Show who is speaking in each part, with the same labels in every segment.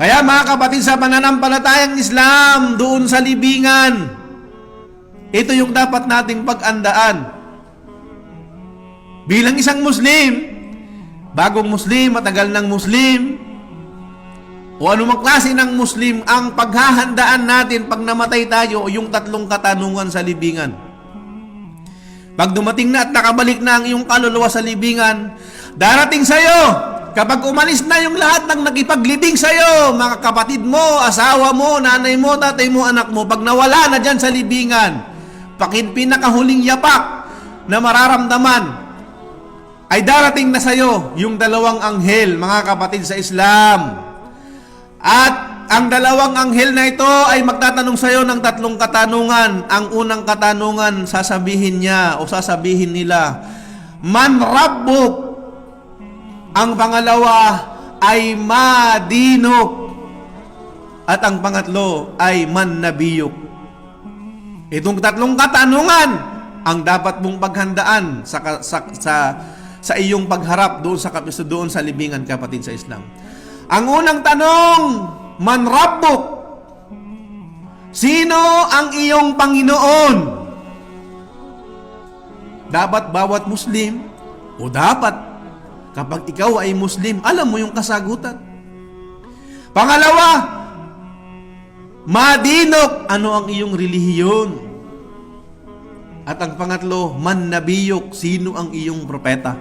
Speaker 1: Kaya mga kapatid sa pananampalatayang Islam, doon sa libingan, ito yung dapat nating pag-andaan. Bilang isang Muslim, bagong Muslim, matagal ng Muslim, o anumang klase ng Muslim, ang paghahandaan natin pag namatay tayo, yung tatlong katanungan sa libingan. Pag dumating na at nakabalik na ang iyong kaluluwa sa libingan, darating sa'yo, kapag umalis na yung lahat ng nakipaglibing sa'yo, mga kapatid mo, asawa mo, nanay mo, tatay mo, anak mo, pag nawala na dyan sa libingan, pinakahuling yapak na mararamdaman, ay darating na sa'yo yung dalawang anghel, mga kapatid sa Islam. At ang dalawang anghel na ito ay magtatanong sa iyo ng tatlong katanungan. Ang unang katanungan, sasabihin niya o sasabihin nila, Man Rabbuk? Ang pangalawa ay Madinuk. At ang pangatlo ay Man Nabiyuk. Itong tatlong katanungan ang dapat mong paghandaan sa iyong pagharap doon sa libingan, kapatid sa Islam. Ang unang tanong, Man Rabbuk? Sino ang iyong Panginoon? Dapat bawat Muslim, o dapat kapag ikaw ay Muslim, alam mo yung kasagutan. Pangalawa, Madinuk, ano ang iyong relihiyon? At ang pangatlo, Man Nabiyuk, sino ang iyong propeta?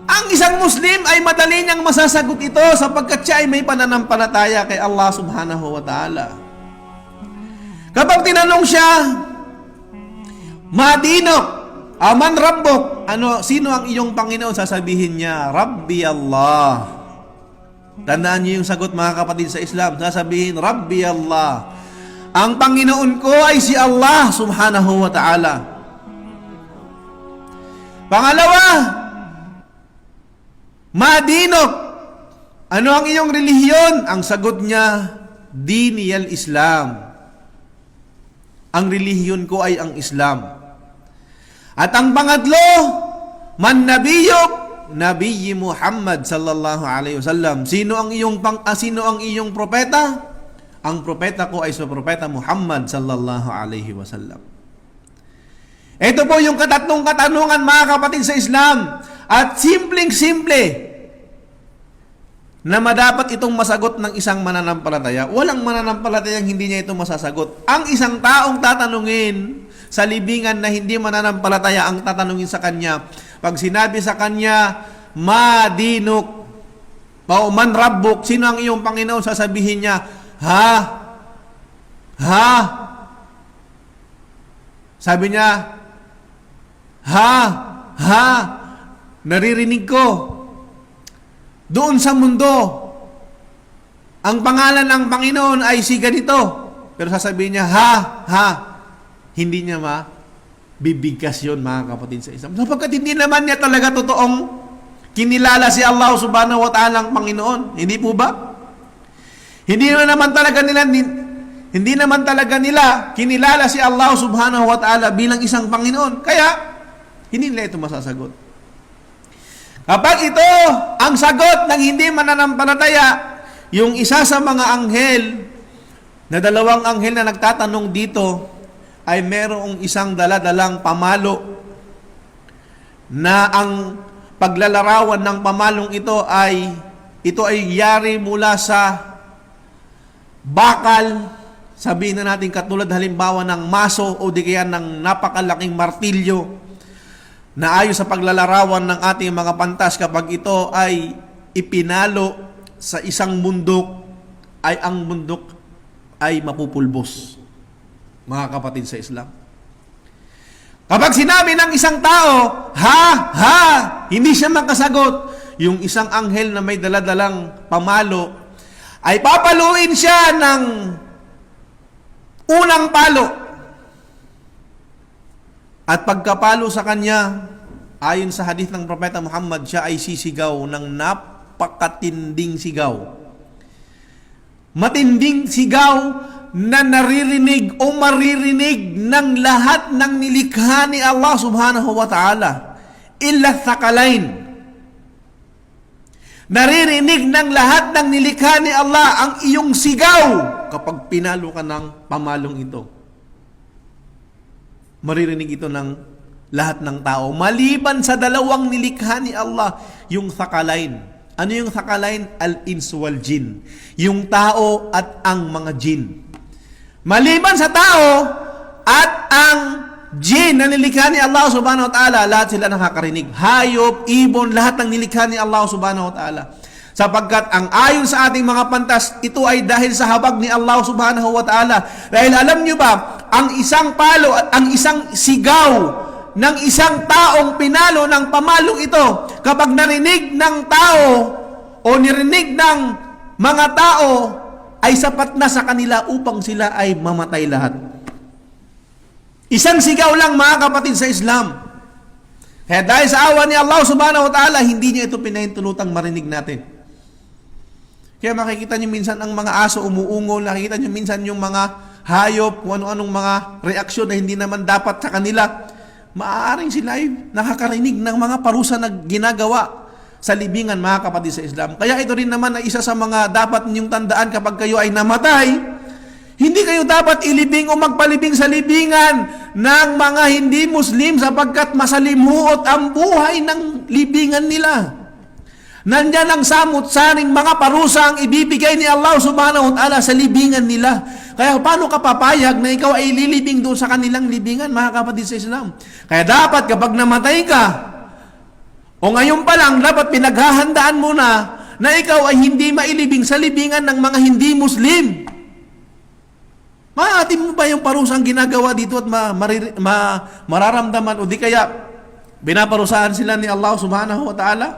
Speaker 1: Ang isang Muslim ay madali niyang masasagot ito sapagkat siya ay may pananampalataya kay Allah subhanahu wa ta'ala. Kapag tinanong siya, Madinuk, Man Rabbuk, sino ang iyong Panginoon? Sasabihin niya, Rabbi Allah. Tandaan niyo yung sagot, mga kapatid sa Islam. Sasabihin, Rabbi Allah. Ang Panginoon ko ay si Allah subhanahu wa ta'ala. Pangalawa, Madinuk, ano ang iyong relihiyon? Ang sagot niya, Diniyal Islam. Ang relihiyon ko ay ang Islam. At ang pangatlo, Man Nabiyuk, Nabi Muhammad sallallahu alaihi wasallam. Sino ang iyong propeta? Ang propeta ko ay si propeta Muhammad sallallahu alaihi wasallam. Ito po yung katatlong katanungan, mga kapatid sa Islam. At simpleng-simple na madapat itong masagot ng isang mananampalataya. Walang mananampalatayang hindi niya ito masasagot. Ang isang taong tatanungin sa libingan na hindi mananampalataya, ang tatanungin sa kanya, pag sinabi sa kanya, Madinuk, o Man Rabbuk, sino ang iyong Panginoon? Sasabihin niya, Ha? Sabi niya, Ha? Naririnig ko. Doon sa mundo, ang pangalan ng Panginoon ay si ganito. Pero sasabihin niya, Ha? Hindi niya bibigkas yun, mga kapatid sa Islam. Sapagkat hindi naman niya talaga totoong kinilala si Allah subhanahu wa ta'ala ang Panginoon. Hindi po ba? Hindi naman talaga nila kinilala si Allah subhanahu wa ta'ala bilang isang Panginoon. Kaya, hindi nila ito masasagot. Kapag ito ang sagot ng hindi mananampalataya, yung isa sa mga anghel, na dalawang anghel na nagtatanong dito, ay merong isang daladalang pamalo na ang paglalarawan ng pamalong ito ay yari mula sa bakal, sabihin na natin katulad halimbawa ng maso o di kaya ng napakalaking martilyo na ayon sa paglalarawan ng ating mga pantas, kapag ito ay ipinalo sa isang bundok, ay ang bundok ay mapupulbos, mga kapatid sa Islam. Kapag sinabi ng isang tao, Ha? Hindi siya makasagot. Yung isang anghel na may daladalang pamalo, ay papaluin siya ng unang palo. At pagkapalo sa kanya, ayon sa hadith ng Propeta Muhammad, siya ay sisigaw ng napakatinding sigaw. Matinding sigaw na naririnig o maririnig ng lahat ng nilikha ni Allah subhanahu wa ta'ala, illa thakalain. Naririnig ng lahat ng nilikha ni Allah ang iyong sigaw kapag pinalo ka ng pamalong ito. Maririnig ito ng lahat ng tao. Maliban sa dalawang nilikha ni Allah, yung thaqalain. Ano yung thaqalain? Al-ins wal jin. Yung tao at ang mga jin. Maliban sa tao at ang jin na nilikha ni Allah subhanahu wa ta'ala, lahat sila nakakarinig. Hayop, ibon, lahat ng nilikha ni Allah subhanahu wa ta'ala. Sapagkat ang ayon sa ating mga pantas, ito ay dahil sa habag ni Allah subhanahu wa ta'ala. Dahil alam nyo ba, ang isang palo at ang isang sigaw ng isang taong pinalo ng pamalong ito, kapag narinig ng tao o nirinig ng mga tao, ay sapat na sa kanila upang sila ay mamatay lahat. Isang sigaw lang, mga kapatid sa Islam. Kaya dahil sa awa ni Allah subhanahu wa ta'ala, hindi niya ito pinahintulutang marinig natin. Kaya makikita niyo minsan ang mga aso umuungol, nakikita niyo minsan yung mga hayop, kung ano-anong mga reaksyon na hindi naman dapat sa kanila. Maaaring sila ay nakakarinig ng mga parusa na ginagawa sa libingan, mga kapatid sa Islam. Kaya ito rin naman ay isa sa mga dapat ninyong tandaan kapag kayo ay namatay. Hindi kayo dapat ilibing o magpalibing sa libingan ng mga hindi Muslim sapagkat masalimuot ang buhay ng libingan nila. Nandyan ang samut-saring mga parusa ang ibibigay ni Allah subhanahu wa ta'ala sa libingan nila. Kaya paano ka papayag na ikaw ay lilibing doon sa kanilang libingan, mga kapatid sa Islam? Kaya dapat kapag namatay ka, o ngayon pa lang, dapat pinaghahandaan mo na ikaw ay hindi mailibing sa libingan ng mga hindi Muslim. Maatim mo ba yung parusang ginagawa dito at mararamdaman o di kaya binaparusahan sila ni Allah subhanahu wa ta'ala?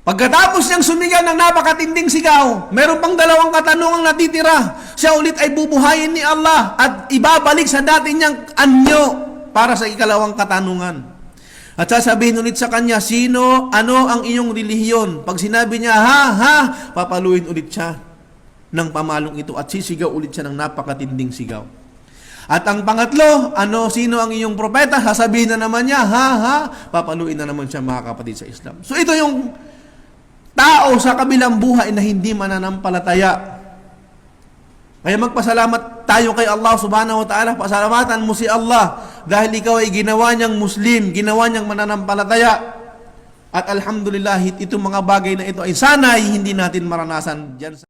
Speaker 1: Pagkatapos niyang sumigaw ng napakatinding sigaw, meron pang dalawang katanungang natitira. Siya ulit ay bubuhayin ni Allah at ibabalik sa dati niyang anyo para sa ikalawang katanungan. At sasabihin ulit sa kanya, ano ang iyong relihiyon? Pag sinabi niya, ha, papaluin ulit siya ng pamalong ito at sisigaw ulit siya ng napakatinding sigaw. At ang pangatlo, sino ang iyong propeta? Sasabihin na naman niya, ha, papaluin na naman siya, mga kapatid sa Islam. So ito yung tao sa kabilang buhay na hindi mananampalataya. Kaya magpasalamat tayo kay Allah subhanahu wa ta'ala. Pasalamatan mo si Allah dahil ikaw ay ginawa niyang Muslim, ginawa niyang mananampalataya. At alhamdulillah, itong mga bagay na ito ay sana'y hindi natin maranasan dyan sa